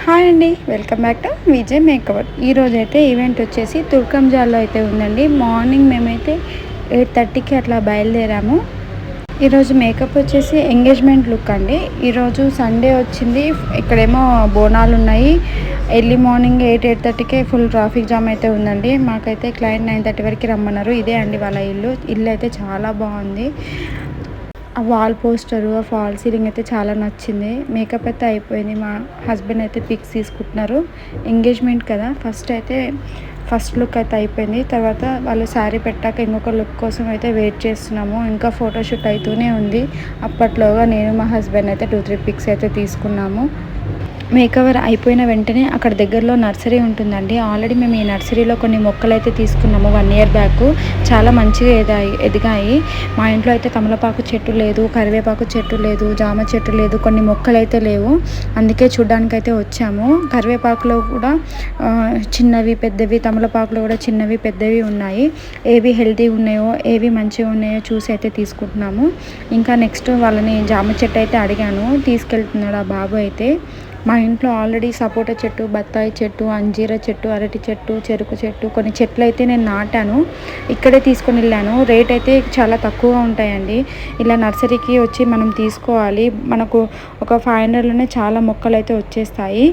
Hi అండి, welcome back to Vijay makeover. ఈరోజు అయితే ఈవెంట్ వచ్చేసి తుర్కంజాల్లో అయితే ఉందండి. మార్నింగ్ మేమైతే 8:30కి అట్లా బయలుదేరాము. ఈరోజు మేకప్ వచ్చేసి ఎంగేజ్మెంట్ లుక్ అండి. ఈరోజు సండే వచ్చింది, ఇక్కడేమో బోనాలు ఉన్నాయి. ఎర్లీ మార్నింగ్ 8:30కే ఫుల్ ట్రాఫిక్ జామ్ అయితే ఉందండి. మాకైతే క్లయింట్ 9:30 వరకు రమ్మన్నారు. ఇదే అండి వాళ్ళ ఇల్లు అయితే చాలా బాగుంది. ఆ వాల్ పోస్టరు, ఆ ఫాల్ సీలింగ్ అయితే చాలా నచ్చింది. మేకప్ అయితే అయిపోయింది. మా హస్బెండ్ అయితే పిక్స్ తీసుకుంటున్నారు. ఎంగేజ్మెంట్ కదా, ఫస్ట్ లుక్ అయితే అయిపోయింది. తర్వాత వాళ్ళు శారీ పెట్టాక ఇంకొక లుక్ కోసం అయితే వెయిట్ చేస్తున్నాము. ఇంకా ఫోటోషూట్ అవుతూనే ఉంది. అప్పట్లోగా నేను మా హస్బెండ్ అయితే 2-3 పిక్స్ అయితే తీసుకున్నాము. మేకవర్ అయిపోయిన వెంటనే అక్కడ దగ్గరలో నర్సరీ ఉంటుందండి. ఆల్రెడీ మేము ఈ నర్సరీలో కొన్ని మొక్కలు అయితే తీసుకున్నాము 1 year బ్యాక్. చాలా మంచిగా ఎదిగాయి. మా ఇంట్లో అయితే తమలపాకు చెట్టు లేదు, కరివేపాకు చెట్టు లేదు, జామ చెట్టు లేదు, కొన్ని మొక్కలు అయితే లేవు. అందుకే చూడ్డానికి అయితే వచ్చాము. కరివేపాకులో కూడా చిన్నవి పెద్దవి, తమలపాకులో కూడా చిన్నవి పెద్దవి ఉన్నాయి. ఏవి హెల్తీ ఉన్నాయో, ఏవి మంచిగా ఉన్నాయో చూసి అయితే తీసుకుంటున్నాము. ఇంకా నెక్స్ట్ వాళ్ళని జామ చెట్టు అయితే అడిగాను, తీసుకెళ్తున్నాడు ఆ బాబు అయితే. మా ఇంట్లో ఆల్రెడీ సపోటా చెట్టు, బత్తాయి చెట్టు, అంజీర చెట్టు, అరటి చెట్టు, చెరుకు చెట్టు, కొన్ని చెట్లు అయితే నేను నాటాను. ఇక్కడే తీసుకొని వెళ్ళాను. రేట్ అయితే చాలా తక్కువగా ఉంటాయండి. ఇలా నర్సరీకి వచ్చి మనం తీసుకోవాలి. మనకు ఒక 500లోనే చాలా మొక్కలు అయితే వచ్చేస్తాయి.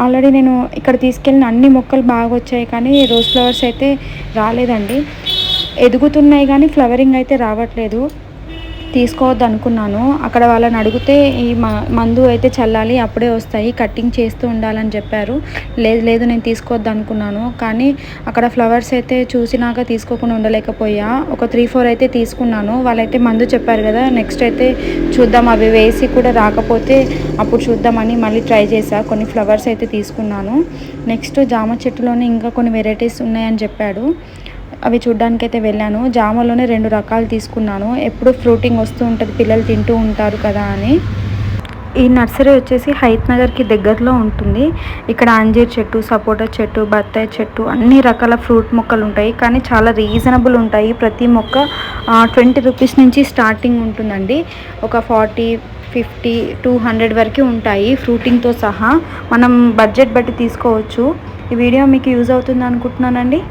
ఆల్రెడీ నేను ఇక్కడ తీసుకెళ్ళిన అన్ని మొక్కలు బాగా వచ్చాయి, కానీ రోజ్ ఫ్లవర్స్ అయితే రాలేదండి. ఎదుగుతున్నాయి కానీ ఫ్లవరింగ్ అయితే రావట్లేదు. తీసుకోవద్దు అనుకున్నాను. అక్కడ వాళ్ళని అడిగితే ఈ మందు అయితే చల్లాలి, అప్పుడే వస్తాయి, కట్టింగ్ చేస్తూ ఉండాలని చెప్పారు. లేదు నేను తీసుకోవద్దు అనుకున్నాను, కానీ అక్కడ ఫ్లవర్స్ అయితే చూసినాక తీసుకోకుండా ఉండలేకపోయా. ఒక 3-4 అయితే తీసుకున్నాను. వాళ్ళైతే మందు చెప్పారు కదా, నెక్స్ట్ అయితే చూద్దాం, అవి వేసి కూడా రాకపోతే అప్పుడు చూద్దామని మళ్ళీ ట్రై చేశా. కొన్ని ఫ్లవర్స్ అయితే తీసుకున్నాను. నెక్స్ట్ జామ చెట్టులోనే ఇంకా కొన్ని వెరైటీస్ ఉన్నాయని చెప్పాడు. అవి చూడ్డానికి అయితే వెళ్ళాను. జామలోనే 2 రకాలు తీసుకున్నాను. ఎప్పుడు ఫ్రూటింగ్ వస్తూ ఉంటుంది, పిల్లలు తింటూ ఉంటారు కదా అని. ఈ నర్సరీ వచ్చేసి హైత్ నగర్కి దగ్గరలో ఉంటుంది. ఇక్కడ అంజీర్ చెట్టు, సపోటా చెట్టు, బత్తాయి చెట్టు, అన్ని రకాల ఫ్రూట్ మొక్కలు ఉంటాయి. కానీ చాలా రీజనబుల్ ఉంటాయి. ప్రతి మొక్క 20 రూపీస్ నుంచి స్టార్టింగ్ ఉంటుందండి. ఒక 40, 50, 200 వరకు ఉంటాయి ఫ్రూటింగ్తో సహా. మనం బడ్జెట్ బట్టి తీసుకోవచ్చు. ఈ వీడియో మీకు యూజ్ అవుతుంది అనుకుంటున్నానండి.